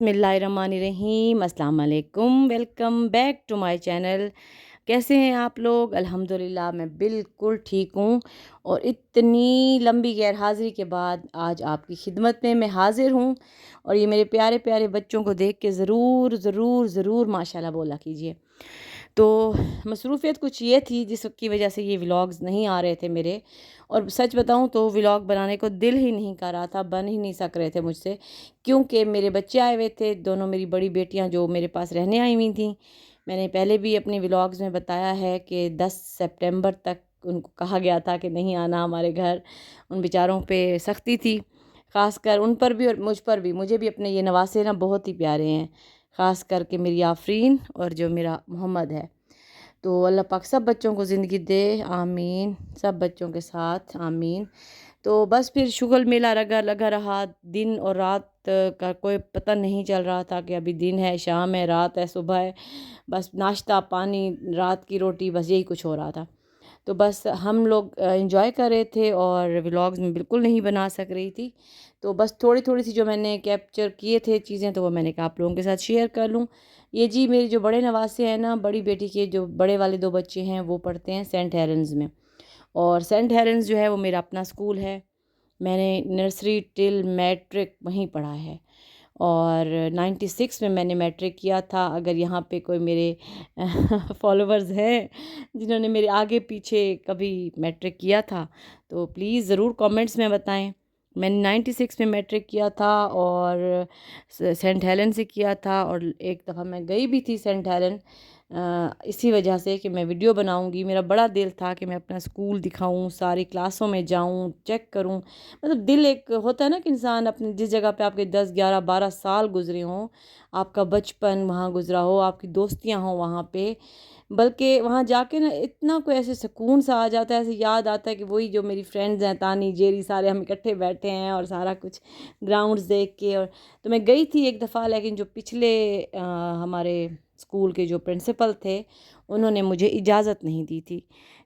बिस्मिल्लाहिर्रहमानिर्रहीम, अस्सलाम वालेकुम। Welcome back to my channel. कैसे हैं आप लोग? अल्हम्दुलिल्लाह मैं बिल्कुल ठीक हूँ और इतनी लंबी गैर हाज़िरी के बाद आज आपकी खिदमत में मैं हाज़िर हूँ। और ये मेरे प्यारे प्यारे बच्चों को देख के ज़रूर ज़रूर ज़रूर माशाल्लाह बोला कीजिए। तो मसरूफ़ियत कुछ ये थी जिसकी वजह से ये व्लॉग्स नहीं आ रहे थे मेरे। और सच बताऊँ तो व्लॉग बनाने को दिल ही नहीं कर रहा था, बन ही नहीं सक रहे थे मुझसे, क्योंकि मेरे बच्चे आए हुए थे, दोनों मेरी बड़ी बेटियां जो मेरे पास रहने आई हुई थीं। मैंने पहले भी अपने व्लॉग्स में बताया है कि 10 सितंबर तक उनको कहा गया था कि नहीं आना हमारे घर। उन बेचारों पे सख्ती थी, ख़ासकर उन पर भी और मुझ पर भी। मुझे भी अपने ये नवासे ना बहुत ही प्यारे हैं, ख़ास करके मेरी आफरीन और जो मेरा मोहम्मद है। तो अल्लाह पाक सब बच्चों को ज़िंदगी दे, आमीन। सब बच्चों के साथ आमीन। तो बस फिर शुगल मेला लगा लगा रहा, दिन और रात का कोई पता नहीं चल रहा था कि अभी दिन है, शाम है, रात है, सुबह है। बस नाश्ता पानी, रात की रोटी, बस यही कुछ हो रहा था। तो बस हम लोग एंजॉय कर रहे थे और व्लॉग्स में बिल्कुल नहीं बना सक रही थी। तो बस थोड़ी थोड़ी सी जो मैंने कैप्चर किए थे चीज़ें, तो वो मैंने कहा आप लोगों के साथ शेयर कर लूँ। ये जी मेरे जो बड़े नवासे हैं ना, बड़ी बेटी के जो बड़े वाले दो बच्चे हैं वो पढ़ते हैं सेंट हेलेंस में। और सेंट हेलेंस जो है वो मेरा अपना स्कूल है। मैंने नर्सरी टिल मैट्रिक वहीं पढ़ा है। और 96 में मैंने मैट्रिक किया था। अगर यहाँ पे कोई मेरे फॉलोवर्स हैं जिन्होंने मेरे आगे पीछे कभी मैट्रिक किया था, तो प्लीज़ ज़रूर कमेंट्स में बताएं। मैंने 96 में मैट्रिक किया था और सेंट हेलेन से किया था। और एक दफ़ा मैं गई भी थी सेंट हेलेन, इसी वजह से कि मैं वीडियो बनाऊंगी। मेरा बड़ा दिल था कि मैं अपना स्कूल दिखाऊं, सारी क्लासों में जाऊं, चेक करूं। मतलब दिल एक होता है ना कि इंसान अपनी जिस जगह पे आपके 10 11 12 साल गुजरे हों, आपका बचपन वहाँ गुजरा हो, आपकी दोस्तियाँ हों वहाँ पे, बल्कि वहाँ जाके ना इतना कोई ऐसे सुकून सा आ जाता है, ऐसे याद आता है कि वही जो मेरी फ्रेंड्स हैं, तानी जेरी, सारे हम इकट्ठे बैठे हैं और सारा कुछ ग्राउंड्स देख के। और तो मैं गई थी एक दफ़ा, लेकिन जो पिछले हमारे स्कूल के जो प्रिंसिपल थे उन्होंने मुझे इजाज़त नहीं दी थी।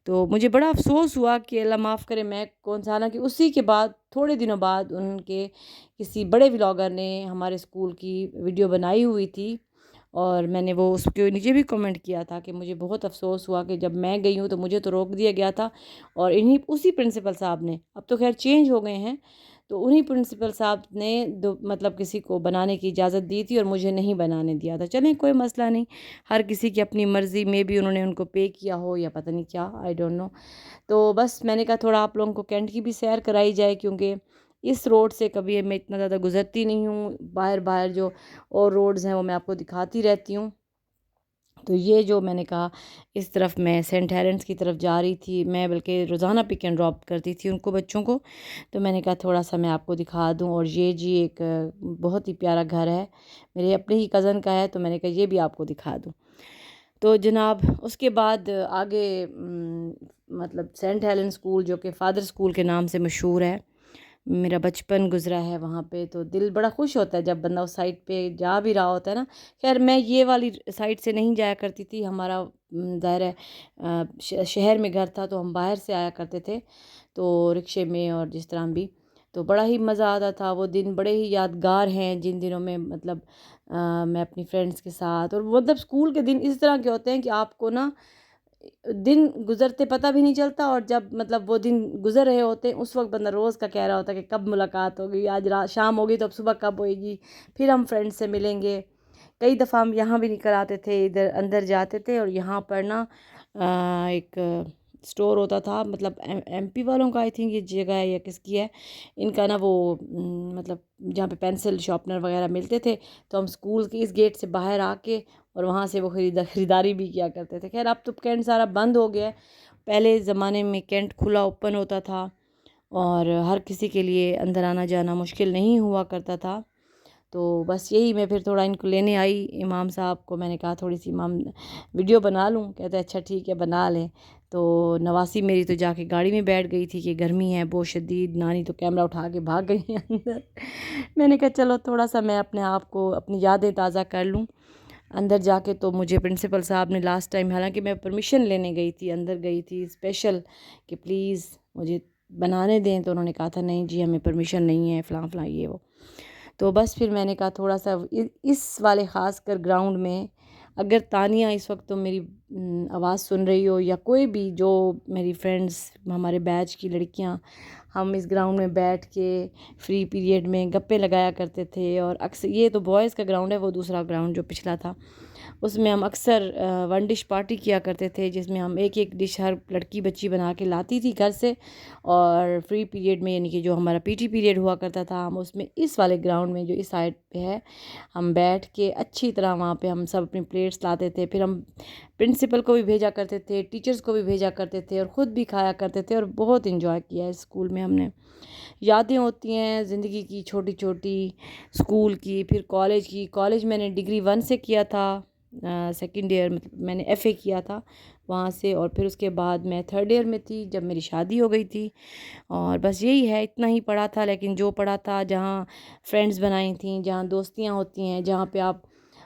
तो मुझे बड़ा अफ़सोस हुआ कि अल्लाह माफ़ करे मैं कौन सा, हालांकि उसी के बाद थोड़े दिनों बाद उनके किसी बड़े व्लॉगर ने हमारे स्कूल की वीडियो बनाई हुई थी। और मैंने वो उसके नीचे भी कमेंट किया था कि मुझे बहुत अफ़सोस हुआ कि जब मैं गई हूँ तो मुझे तो रोक दिया गया था। और इन्हीं उसी प्रिंसिपल साहब ने, अब तो खैर चेंज हो गए हैं, तो उन्हीं प्रिंसिपल साहब ने दो मतलब किसी को बनाने की इजाज़त दी थी और मुझे नहीं बनाने दिया था। चलें कोई मसला नहीं, हर किसी की अपनी मर्ज़ी में भी उन्होंने उनको पे किया हो या पता नहीं क्या, आई डोंट नो। तो बस मैंने कहा थोड़ा आप लोगों को कैंट की भी सैर कराई जाए, क्योंकि इस रोड से कभी मैं इतना ज़्यादा गुज़रती नहीं हूँ। बाहर बाहर जो और रोड्स हैं वो मैं आपको दिखाती रहती हूँ। तो ये जो मैंने कहा, इस तरफ मैं सेंट हेलेंस की तरफ जा रही थी, मैं बल्कि रोज़ाना पिक एंड ड्रॉप करती थी उनको, बच्चों को। तो मैंने कहा थोड़ा सा मैं आपको दिखा दूं। और ये जी एक बहुत ही प्यारा घर है, मेरे अपने ही कज़न का है, तो मैंने कहा ये भी आपको दिखा दूं। तो जनाब उसके बाद आगे मतलब सेंट हेलेन स्कूल जो कि फ़ादर स्कूल के नाम से मशहूर है, मेरा बचपन गुजरा है वहाँ पे। तो दिल बड़ा खुश होता है जब बंदा उस साइड पे जा भी रहा होता है ना। खैर मैं ये वाली साइड से नहीं जाया करती थी, हमारा ज़ाहिर है शहर में घर था, तो हम बाहर से आया करते थे, तो रिक्शे में और जिस तरह भी। तो बड़ा ही मज़ा आता था, वो दिन बड़े ही यादगार हैं जिन दिनों में मतलब मैं अपनी फ्रेंड्स के साथ। और मतलब स्कूल के दिन इस तरह के होते हैं कि आपको ना दिन गुज़रते पता भी नहीं चलता, और जब मतलब वो दिन गुज़र रहे होते हैं उस वक्त बंदा रोज़ का कह रहा होता है कि कब मुलाकात होगी, आज रात शाम होगी तो अब सुबह कब होएगी, फिर हम फ्रेंड्स से मिलेंगे। कई दफ़ा हम यहाँ भी निकल आते थे, इधर अंदर जाते थे, और यहाँ पर ना एक स्टोर होता था, मतलब एमपी वालों का आई थिंक ये जगह है या किसकी है, इनका ना वो मतलब जहाँ पे पेंसिल शार्पनर वगैरह मिलते थे। तो हम स्कूल के इस गेट से बाहर आके और वहाँ से वो ख़रीदारी भी किया करते थे। खैर अब तो कैंट सारा बंद हो गया है, पहले ज़माने में कैंट खुला ओपन होता था और हर किसी के लिए अंदर आना जाना मुश्किल नहीं हुआ करता था। तो बस यही मैं फिर थोड़ा इनको लेने आई इमाम साहब को, मैंने कहा थोड़ी सी इमाम वीडियो बना लूँ, कहते अच्छा ठीक है बना लें। तो नवासी मेरी तो जाके गाड़ी में बैठ गई थी कि गर्मी है बहुत शदीद, नानी तो कैमरा उठा के भाग गई है अंदर। मैंने कहा चलो थोड़ा सा मैं अपने आप को अपनी यादें ताज़ा कर लूँ। अंदर जाके तो मुझे प्रिंसिपल साहब ने लास्ट टाइम, हालांकि मैं परमिशन लेने गई थी, अंदर गई थी स्पेशल कि प्लीज़ मुझे बनाने दें, तो उन्होंने कहा था नहीं जी हमें परमिशन नहीं है, फ़लाँ फ़लाँ ये वो। تو بس پھر میں نے کہا تھوڑا سا اس والے خاص کر گراؤنڈ میں، اگر تانیہ اس وقت تو میری آواز سن رہی ہو، یا کوئی بھی جو میری فرینڈز، ہمارے بیچ کی لڑکیاں، ہم اس گراؤنڈ میں بیٹھ کے فری پیریڈ میں گپے لگایا کرتے تھے. اور اکثر یہ تو بوائز کا گراؤنڈ ہے، وہ دوسرا گراؤنڈ جو پچھلا تھا اس میں ہم اکثر ون ڈش پارٹی کیا کرتے تھے، جس میں ہم ایک ایک ڈش ہر لڑکی بچی بنا کے لاتی تھی گھر سے. اور فری پیریڈ میں، یعنی کہ جو ہمارا پی ٹی پیریڈ ہوا کرتا تھا، ہم اس میں اس والے گراؤنڈ میں جو اس سائڈ پہ ہے، ہم بیٹھ کے اچھی طرح وہاں پہ ہم سب اپنی پلیٹس لاتے تھے. پھر ہم پرنسپل کو بھی بھیجا کرتے تھے، ٹیچرز کو بھی بھیجا کرتے تھے، اور خود بھی کھایا کرتے تھے. اور بہت انجوائے کیا ہے اسکول میں ہم نے. یادیں ہوتی ہیں زندگی کی چھوٹی چھوٹی، اسکول کی، پھر کالج کی. کالج میں نے ڈگری 1 سے کیا تھا، سیکنڈ ایئر مطلب میں نے ایف اے کیا تھا وہاں سے. اور پھر اس کے بعد میں تھرڈ ایئر میں تھی جب میری شادی ہو گئی تھی. اور بس یہی ہے، اتنا ہی پڑھا تھا. لیکن جو پڑھا تھا، جہاں فرینڈز بنائی تھیں، جہاں دوستیاں ہوتی ہیں، جہاں پہ آپ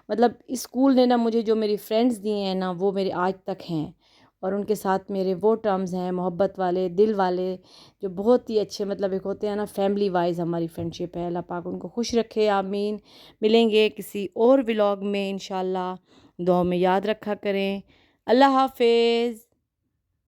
مطلب اسکول نے نا مجھے جو میری فرینڈز دیے ہیں نا، وہ میرے آج تک ہیں. اور ان کے ساتھ میرے وہ ٹرمز ہیں محبت والے، دل والے، جو بہت ہی اچھے، مطلب ایک ہوتے ہیں نا فیملی وائز ہماری فرینڈشپ ہے. اللہ پاک ان کو خوش رکھے، آمین. ملیں گے کسی اور ولاگ میں انشاءاللہ. دعاؤں میں یاد رکھا کریں. اللہ حافظ.